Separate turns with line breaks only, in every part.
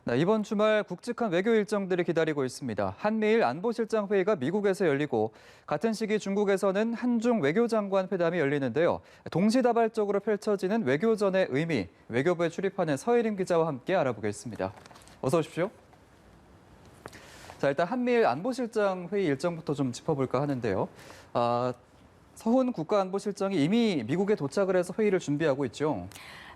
네, 이번 주말 굵직한 외교 일정들이 기다리고 있습니다. 한미일 안보실장 회의가 미국에서 열리고 같은 시기 중국에서는 한중 외교장관 회담이 열리는데요. 동시다발적으로 펼쳐지는 외교전의 의미, 외교부에 출입하는 서혜림 기자와 함께 알아보겠습니다. 어서 오십시오. 자, 일단 한미일 안보실장 회의 일정부터 좀 짚어볼까 하는데요. 서훈 국가안보실장이 이미 미국에 도착을 해서 회의를 준비하고 있죠.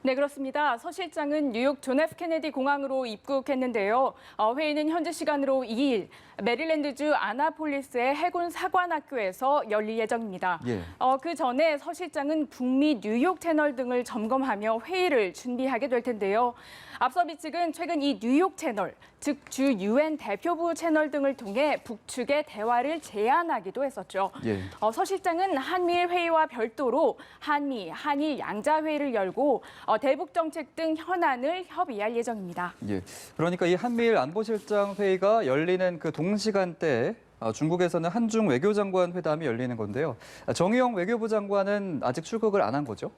네, 그렇습니다. 서 실장은 뉴욕 존 F 케네디 공항으로 입국했는데요. 회의는 현지 시간으로 2일 메릴랜드주 아나폴리스의 해군 사관학교에서 열릴 예정입니다.
예.
그 전에 서 실장은 북미 뉴욕 채널 등을 점검하며 회의를 준비하게 될 텐데요. 앞서 미 측은 최근 이 뉴욕 채널, 즉 주 UN 대표부 채널 등을 통해 북측의 대화를 제안하기도 했었죠.
예.
서 실장은 한미일 회의와 별도로 한일 양자회의를 열고 대북 정책 등 현안을 협의할 예정입니다.
예. 그러니까 이 한미일 안보실장 회의가 열리는 그 동시간대에 중국에서는 한중 외교장관 회담이 열리는 건데요. 정의용 외교부 장관은 아직 출국을 안 한 거죠?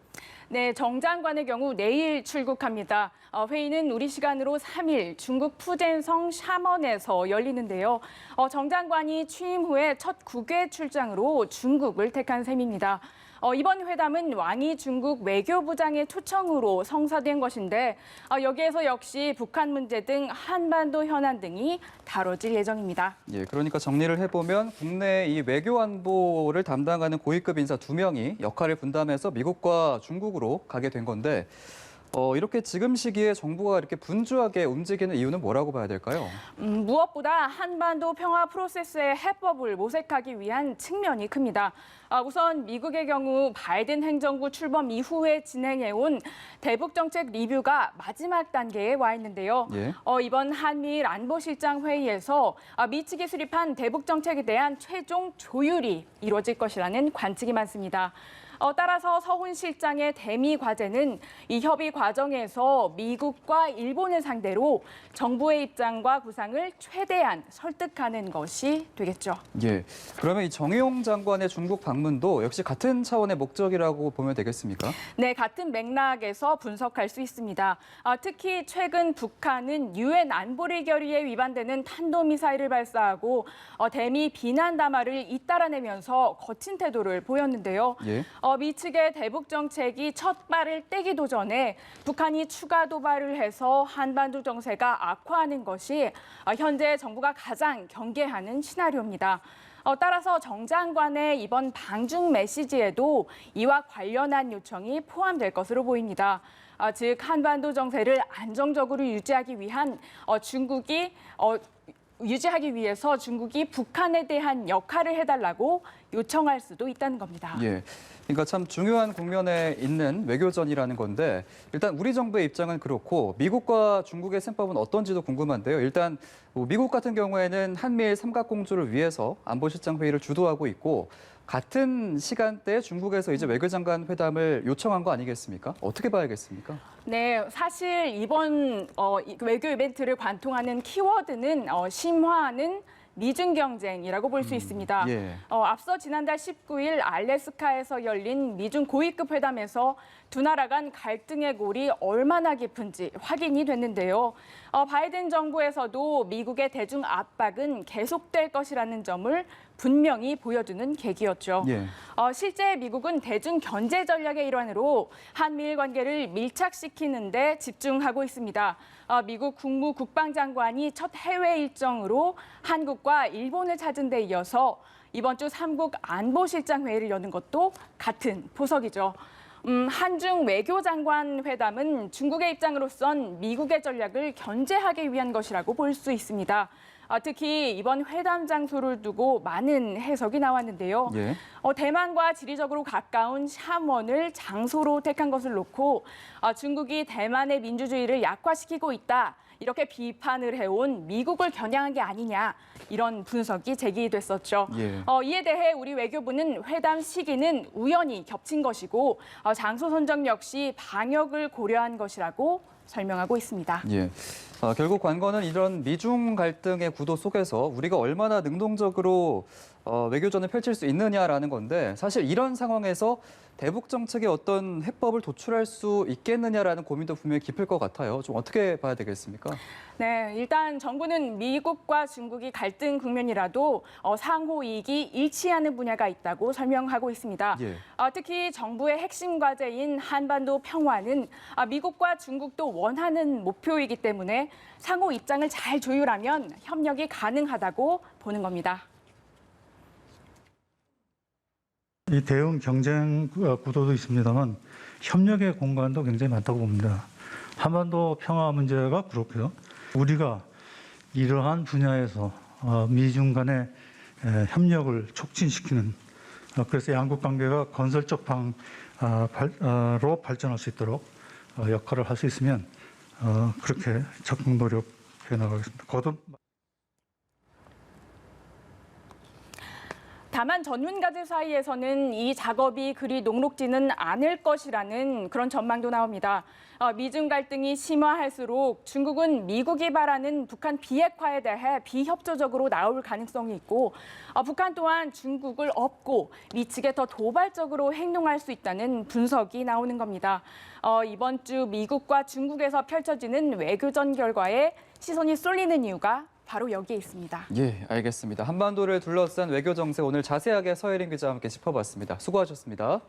네, 정 장관의 경우 내일 출국합니다. 회의는 우리 시간으로 3일 중국 푸젠성 샤먼에서 열리는데요. 정 장관이 취임 후에 첫 국외 출장으로 중국을 택한 셈입니다. 이번 회담은 왕이 중국 외교부장의 초청으로 성사된 것인데 여기에서 역시 북한 문제 등 한반도 현안 등이 다뤄질 예정입니다.
예, 그러니까 정리를 해보면 국내 이 외교 안보를 담당하는 고위급 인사 2명이 역할을 분담해서 미국과 중국으로 가게 된 건데 이렇게 지금 시기에 정부가 이렇게 분주하게 움직이는 이유는 뭐라고 봐야 될까요?
무엇보다 한반도 평화 프로세스의 해법을 모색하기 위한 측면이 큽니다. 우선 미국의 경우 바이든 행정부 출범 이후에 진행해온 대북 정책 리뷰가 마지막 단계에 와 있는데요.
예.
이번 한미일 안보실장 회의에서 미 측이 수립한 대북 정책에 대한 최종 조율이 이루어질 것이라는 관측이 많습니다. 따라서 서훈 실장의 대미 과제는 이 협의 과정에서 미국과 일본을 상대로 정부의 입장과 구상을 최대한 설득하는 것이 되겠죠.
예. 그러면 이 정의용 장관의 중국 방문도 역시 같은 차원의 목적이라고 보면 되겠습니까?
네, 같은 맥락에서 분석할 수 있습니다. 특히 최근 북한은 유엔 안보리 결의에 위반되는 탄도미사일을 발사하고 대미 비난 담화를 잇따라내면서 거친 태도를 보였는데요.
예.
미 측의 대북 정책이 첫 발을 떼기도 전에 북한이 추가 도발을 해서 한반도 정세가 악화하는 것이 현재 정부가 가장 경계하는 시나리오입니다. 따라서 정 장관의 이번 방중 메시지에도 이와 관련한 요청이 포함될 것으로 보입니다. 즉 한반도 정세를 안정적으로 유지하기 위해서 중국이 북한에 대한 역할을 해달라고 요청할 수도 있다는 겁니다.
예. 그러니까 참 중요한 국면에 있는 외교전이라는 건데 일단 우리 정부의 입장은 그렇고 미국과 중국의 셈법은 어떤지도 궁금한데요. 일단 미국 같은 경우에는 한미일 삼각공조를 위해서 안보실장 회의를 주도하고 있고 같은 시간대에 중국에서 이제 외교장관 회담을 요청한 거 아니겠습니까? 어떻게 봐야겠습니까?
네, 사실 이번 외교 이벤트를 관통하는 키워드는 심화하는 미중 경쟁이라고 볼 수 있습니다.
예.
앞서 지난달 19일 알래스카에서 열린 미중 고위급 회담에서 두 나라 간 갈등의 골이 얼마나 깊은지 확인이 됐는데요. 바이든 정부에서도 미국의 대중 압박은 계속될 것이라는 점을 분명히 보여주는 계기였죠.
예.
실제 미국은 대중 견제 전략의 일환으로 한미일 관계를 밀착시키는 데 집중하고 있습니다. 미국 국무국방장관이 첫 해외 일정으로 한국과 일본을 찾은 데 이어서 이번 주 3국 안보실장 회의를 여는 것도 같은 포석이죠. 한중 외교장관 회담은 중국의 입장으로선 미국의 전략을 견제하기 위한 것이라고 볼 수 있습니다. 특히 이번 회담 장소를 두고 많은 해석이 나왔는데요.
예.
대만과 지리적으로 가까운 샤먼을 장소로 택한 것을 놓고 중국이 대만의 민주주의를 약화시키고 있다. 이렇게 비판을 해온 미국을 겨냥한 게 아니냐 이런 분석이 제기됐었죠.
예.
이에 대해 우리 외교부는 회담 시기는 우연히 겹친 것이고 장소 선정 역시 방역을 고려한 것이라고 설명하고 있습니다.
예. 결국 관건은 이런 미중 갈등의 구도 속에서 우리가 얼마나 능동적으로 외교전을 펼칠 수 있느냐라는 건데 사실 이런 상황에서 대북 정책에 어떤 해법을 도출할 수 있겠느냐라는 고민도 분명히 깊을 것 같아요. 좀 어떻게 봐야 되겠습니까?
네, 일단 정부는 미국과 중국이 갈등 국면이라도 상호 이익이 일치하는 분야가 있다고 설명하고 있습니다.
예.
특히 정부의 핵심 과제인 한반도 평화는 미국과 중국도 원하는 목표이기 때문에 상호 입장을 잘 조율하면 협력이 가능하다고 보는 겁니다.
이 대응 경쟁 구도도 있습니다만 협력의 공간도 굉장히 많다고 봅니다. 한반도 평화 문제가 그렇고요. 우리가 이러한 분야에서 미중 간의 협력을 촉진시키는 그래서 양국 관계가 건설적 방로 발전할 수 있도록 역할을 할 수 있으면 그렇게 적극 노력해 나가겠습니다. 거듭
다만 전문가들 사이에서는 이 작업이 그리 녹록지는 않을 것이라는 그런 전망도 나옵니다. 미중 갈등이 심화할수록 중국은 미국이 바라는 북한 비핵화에 대해 비협조적으로 나올 가능성이 있고 북한 또한 중국을 업고 미치게 더 도발적으로 행동할 수 있다는 분석이 나오는 겁니다. 이번 주 미국과 중국에서 펼쳐지는 외교전 결과에 시선이 쏠리는 이유가 바로 여기에 있습니다.
예, 알겠습니다. 한반도를 둘러싼 외교 정세 오늘 자세하게 서혜린 기자와 함께 짚어봤습니다. 수고하셨습니다.